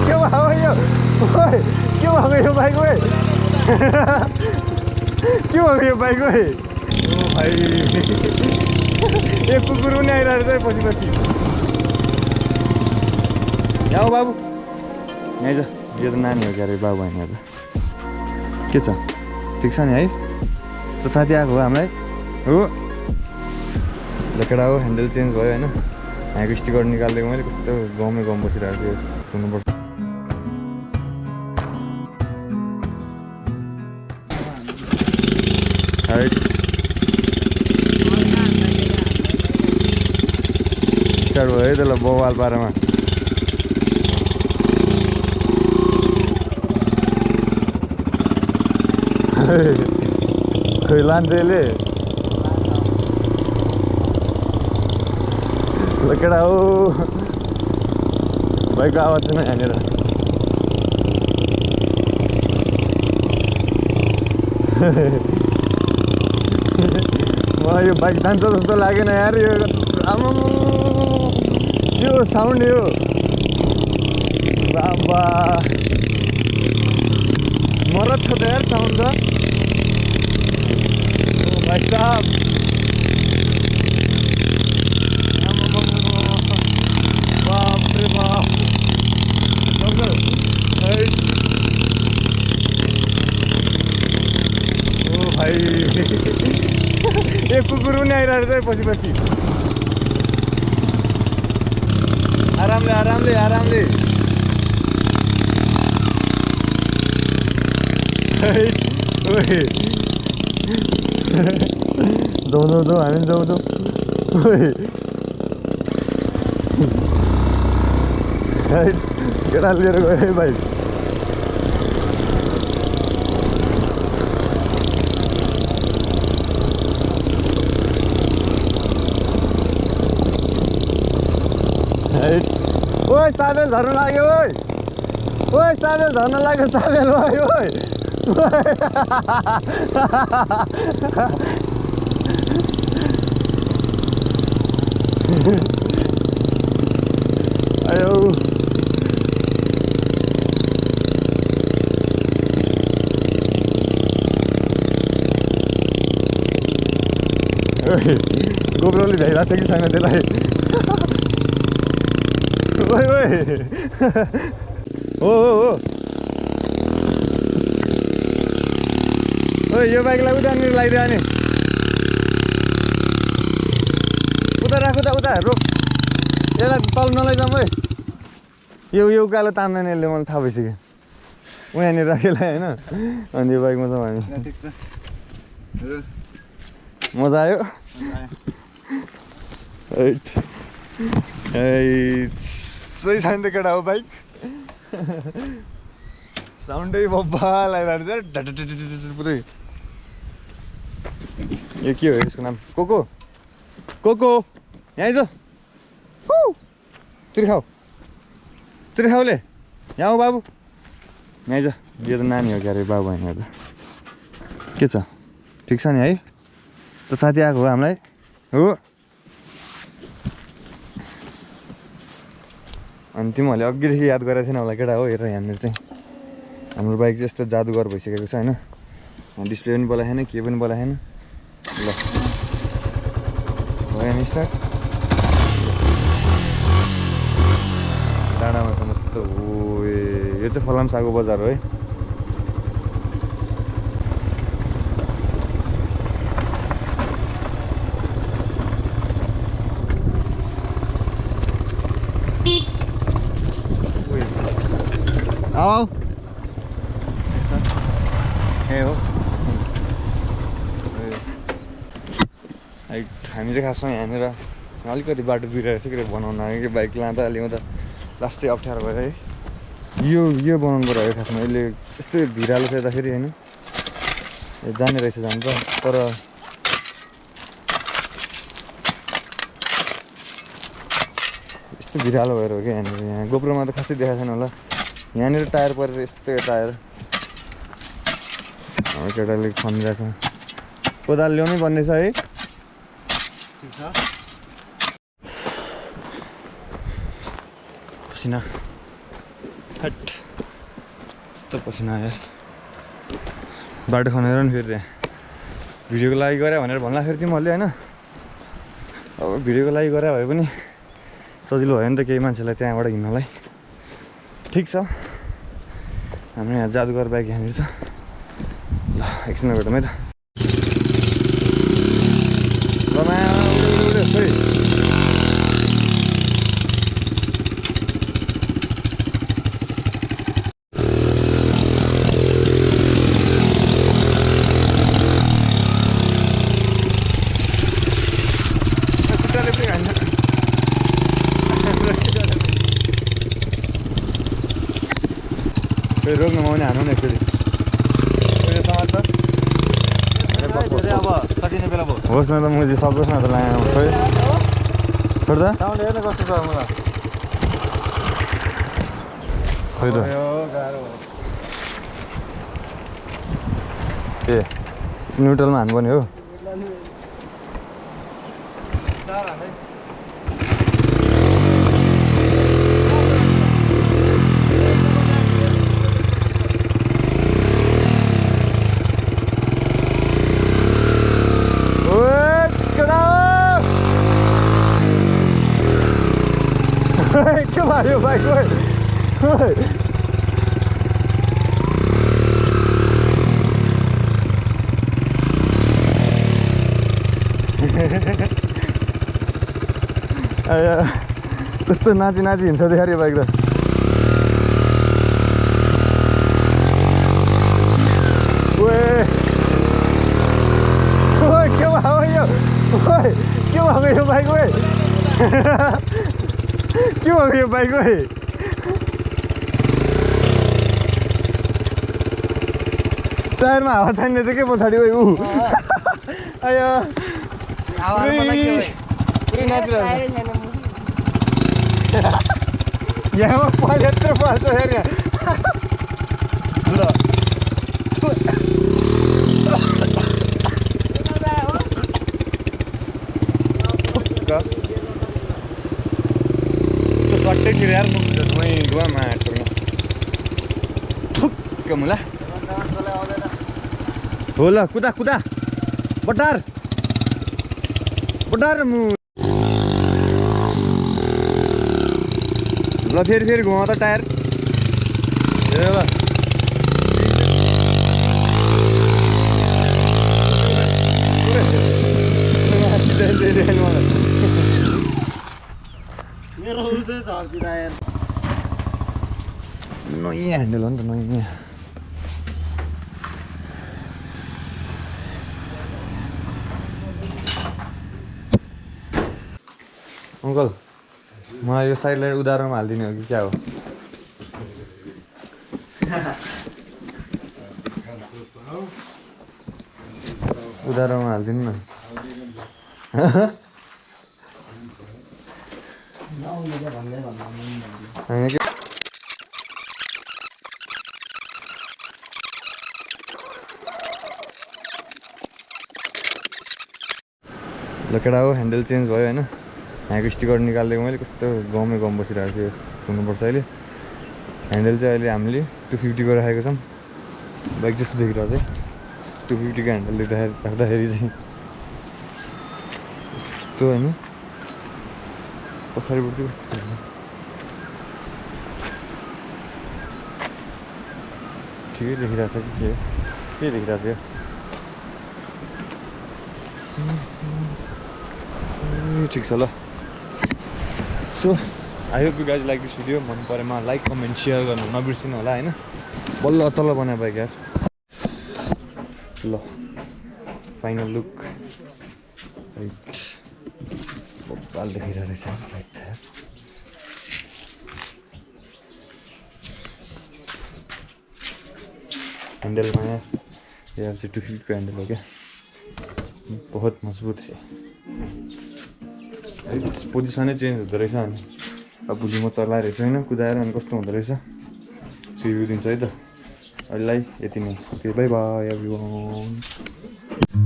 के भयो यो के भएको यो बाइक ओए के भएको यो बाइक ओए ओ भाइ एक कुकुर पनि आइरहेको छ पछि पछि यहाँ बाबु यहाँ छ यो त नानी हो क्यारे बाबु होइन त के छ ठिक छ नि है त साथी आएको हो हामीलाई हो लकडा हो ह्यान्डल चेन्ज भयो होइन यहाँको स्टिकर निकालिदिएको मैले कस्तो गाउँमै गाउँ बसिरहेको छु हुनुपर्छ स्टार्ट भयो है त्यसलाई बवाल पारामा खोइ लान्छेले केटा हो बाइकको आवाज छैन यहाँनिर मलाई यो बाइक जान्छ जस्तो लागेन यार यो आमामा यो साउन्ड यो बाबा मरद छ त यार साउन्ड छ भाइ साहब बाप रे बाप ओ भाइ एक कुकुर पनि आइरहेको छ पछि पछि आरामले आरामले आरामले जाउँ जाउँ जाउँ हामी जाउँ जाउँ केटा लिएर गयो है भाइ ओए साबेल झर्न लाग्यो ओए साबेल झर्न लाग्यो साबेल ओए ओए आयो गोब्रोले भ्याइरहेको छ कि छैन त्यसलाई ओए ओए हो ओए यो बाइकलाई उतानिर लगाइदियो नि उता राख उता रोक यसलाई तल नलैजाउँ है यो उकालो तान्दैन यसले मलाई थाहा भइसक्यो उहाँनिर राखेलाई होइन अनि यो बाइकमा छौँ हामी मजा आयो सही छैन त केटा हो बाइक साउन्डै बब्बाल आइरहेको छ पुरै यो के हो यसको नाम कोको कोको यहाँ आइज त्रिखाउले यहाँ हो बाबु यहाँ आइज यो त नानी हो क्यारे बाबु होइन त के छ ठिक छ नि है त साथी आएको हो हामीलाई हो अनि तिमीहरूले अघिदेखि याद गरेको थिएन होला केटा हो हेर यहाँनिर चाहिँ हाम्रो बाइक चाहिँ यस्तो जादुगर भइसकेको छ होइन डिस्प्ले पनि बोलाएको छैन के पनि बोलाएको छैन ल भयो नि स्टार्ट डाँडामा छ मस्तो हो यो चाहिँ फलामसाको बजार हो है आओ ए हो हामी चाहिँ खासमा यहाँनिर अलिकति बाटो बिग्रेर चाहिँ के बनाउन आयो कि बाइक लाँदा ल्याउँदा लास्टै अप्ठ्यारो भयो है यो बनाउनु पर्यो खासमा यसले यस्तो भिरालो फेर्दाखेरि होइन जाने रहेछ जानु त तर यस्तो भिरालो भएर हो कि यहाँनिर यहाँ गोप्रोमा त खासै देखाएको छैन होला यहाँनिर टायर परेर यस्तो टायर केटाले खनिरहेछ कोदाल ल्याउनै पर्ने छ है पसिना हट यस्तो पसिना यार बाटो खनेर नि फेरि भिडियोको लागि गरे भनेर भन्दाखेरि चाहिँ मैले होइन अब भिडियोको लागि गरे भए पनि सजिलो भयो नि त केही मान्छेलाई त्यहाँबाट हिँड्नलाई ठिक छ हाम्रो यहाँ जादुगर बाइक यहाँनिर छ ल एकछिन भेटौँ है त ल रोक्न माउने हानु नि एक्चुअली समाज त अब सकिने बेला भयो होस् न त म चाहिँ सक्दोस् न त लाएर खोइ छोड्दा हेर्न कस्तो छ मलाई खोइ त ए न्युट्रलमा हान्नुपर्ने हो के भयो बाइक कस्तो नाची नाची हिँड्छ देखारी बाइक र के भयो यो बाइक के भएको यो बाइक टायरमा हावा छैन चाहिँ के पछाडि ऊ आयो यहाँ पहिले यत्रो पर्छ फेरि ल सट्टै छिर यार धुवामा ठुक्क मुला हो ल कुदा कुदा बटार बटार मु ल फेरि फेरि घुमाउ त टायर ल नयाँ ह्यान्डल हो नि त नयाँ अङ्कल मलाई यो साइडलाई उधारोमा हालिदिने हो कि क्या हो उधारोमा हालिदिनु न ल केटा हो ह्यान्डल चेन्ज भयो होइन यहाँको स्टिकर निकालिदिएको मैले कस्तो गाउँमै गाउँ बसिरहेको छु हुनुपर्छ अहिले ह्यान्डल चाहिँ अहिले हामीले 250 को राखेको छौँ बाइक जस्तो देखिरहेको चाहिँ 250 को ह्यान्डल राख्दाखेरि चाहिँ यस्तो होइन पछाडिबाट चाहिँ कस्तो छ ठिकै देखिरहेको छ कि के देखिरहेको छ ठिक छ ल so I hope you guys like this video मन परेमा लाइक कमेन्ट सेयर गर्नु नबिर्सिनु होला होइन बल्ल तल बनायो बाइक यार ल फाइनल लुक राइट बब्बाल देखिरहेको रहेछ राइट ह्यान्डलमा यार ये अब चाहिँ 250 को ह्यान्डल हो क्या बहुत मजबुत है पोजिसनै चेन्ज हुँदो रहेछ अनि अब भोलि म चलाएर रहेछु होइन कुदाएर अनि कस्तो हुँदो रहेछ रिभ्यू दिन्छु है त अहिलेलाई यति नै ओके बाई बाई एभ्रीवन